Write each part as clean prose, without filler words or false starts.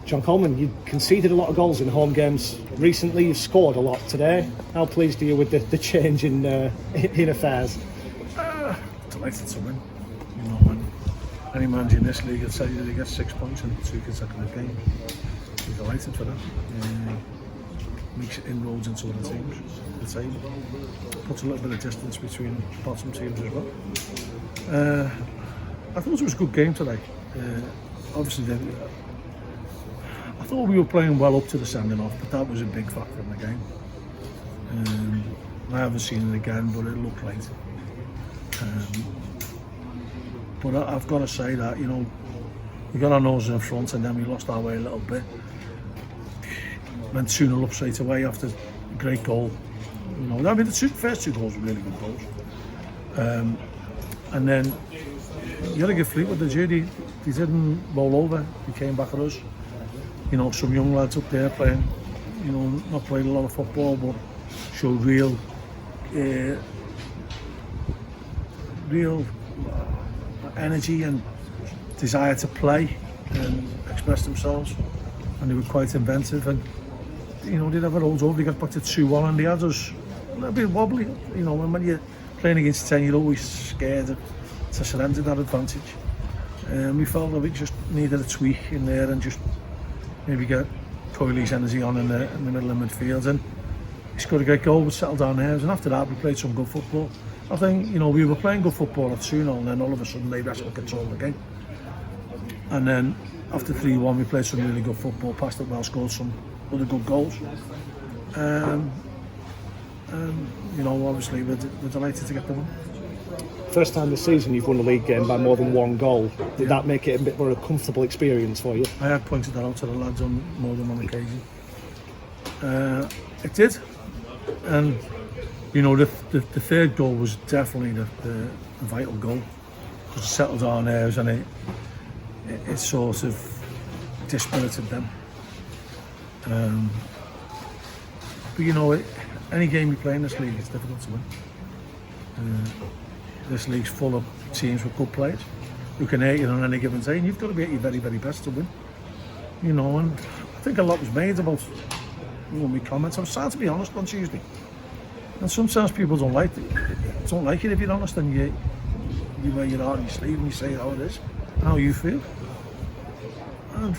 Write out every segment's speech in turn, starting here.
John Coleman, you conceded a lot of goals in home games recently. You've scored a lot today. How pleased are you with the change in affairs? Delighted to win. You know, when any manager in this league will tell you that he gets 6 points in 2 consecutive games. We're delighted for that. Makes inroads into other teams. The table puts a little bit of distance between bottom teams as well. I thought it was a good game today. Obviously, I thought we were playing well up to the sending off, but that was a big factor in the game. I haven't seen it again, but it looked late. But I've got to say that, you know, we got our nose in front and then we lost our way a little bit. Went 2-0 up straight away after a great goal. You know, I mean, the first 2 goals were really good goals. And then you got to give Fleetwood the due. They didn't roll over. They came back at us. You know, some young lads up there playing, you know, not played a lot of football, but showed real energy and desire to play and express themselves. And they were quite inventive. And you know, they never rolled over. They got back to 2-1, and they had us a little bit wobbly. You know, and when you're playing against 10, you're always scared to surrender that advantage. We felt that we just needed a tweak in there and just maybe get Coley's energy on in the middle of midfield. And he scored a great goal, we settled down nerves, and after that we played some good football. I think, you know, we were playing good football at 2-0, and then all of a sudden they wrestled control of the game. And then after 3-1 we played some really good football, passed it well, scored some other good goals. You know, obviously we're delighted to get the win. First time this season you've won a league game by more than 1 goal. Did that make it a bit more a comfortable experience for you? I had pointed that out to the lads on more than one occasion. It did, and you know, the third goal was definitely the vital goal, because it settled our nerves and it sort of dispirited them. But you know, any game you play in this league, it's difficult to win. This league's full of teams with good players who can hate you on any given day, and you've got to be at your very, very best to win. You know, and I think a lot was made about, you know, my comments. I was trying to be honest on Tuesday, and sometimes people don't like it if you're honest and you wear your heart on your sleeve and you say how it is, how you feel. And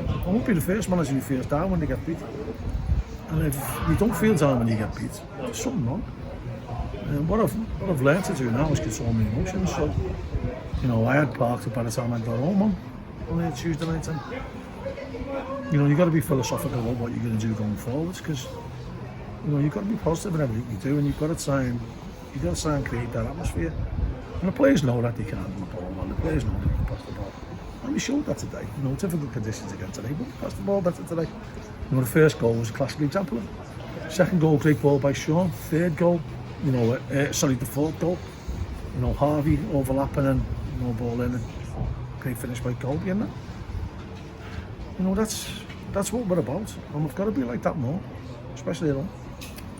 I won't be the first manager who feels down when they get beat. And if you don't feel down when you get beat, there's something wrong. And what I've learned to do now is control my emotions. So, you know, I had parked up by the time I got home on a Tuesday night, and you know, you've got to be philosophical about what you're going to do going forwards, because you know, you've got to be positive in everything you do, and you've got to try and create that atmosphere. And the players know that they can't do the ball well. The players know they can pass the ball. And we showed that today. You know, difficult conditions again today, but we passed the ball better today. You know, the first goal was a classic example of it. Second goal, great ball by Sean. Third goal, you know, the fourth goal, you know, Harvey overlapping and, you know, ball in, and great finish by Coley, isn't it? You know, that's what we're about, and we've got to be like that more, especially at home.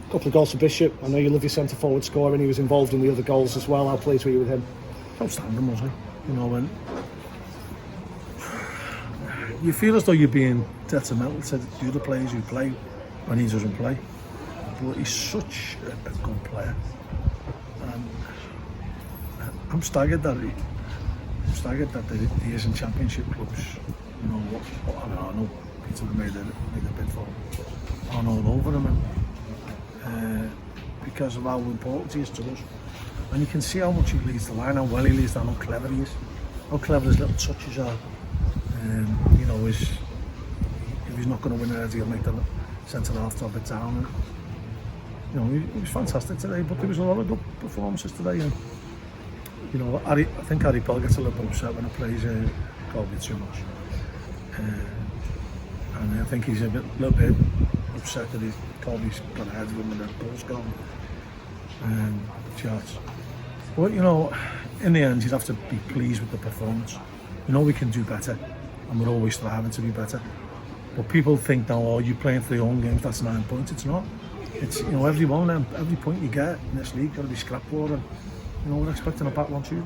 A couple of goals for Bishop. I know you love your centre forward scoring. He was involved in the other goals as well. How pleased were you with him? Outstanding, wasn't he? You know, when you feel as though you're being detrimental to the other players who play when he doesn't play. But he's such a good player. And I'm staggered that he is in championship clubs. You know what I know Peter made a bid for him. I'm all over him, and because of how important he is to us. And you can see how much he leads the line, how well he leads down, how clever he is, how clever his little touches are. You know, if he's not going to win it, he'll make the centre half top it down. And, you know, he was fantastic today, but there was a lot of good performances today. And you know, I think Harry Pell gets a little bit upset when he plays Colby too much. And I think he's a little bit upset that Colby's got ahead of him and the goal's gone. Shots. But you know, in the end, you'd have to be pleased with the performance. You know, we can do better, and we're always striving to be better. But people think now, oh, you're playing 3 home games, that's 9 points. It's not. It's, you know, every point you get in this league got to be scrap for, and you know, we're expecting a back one too.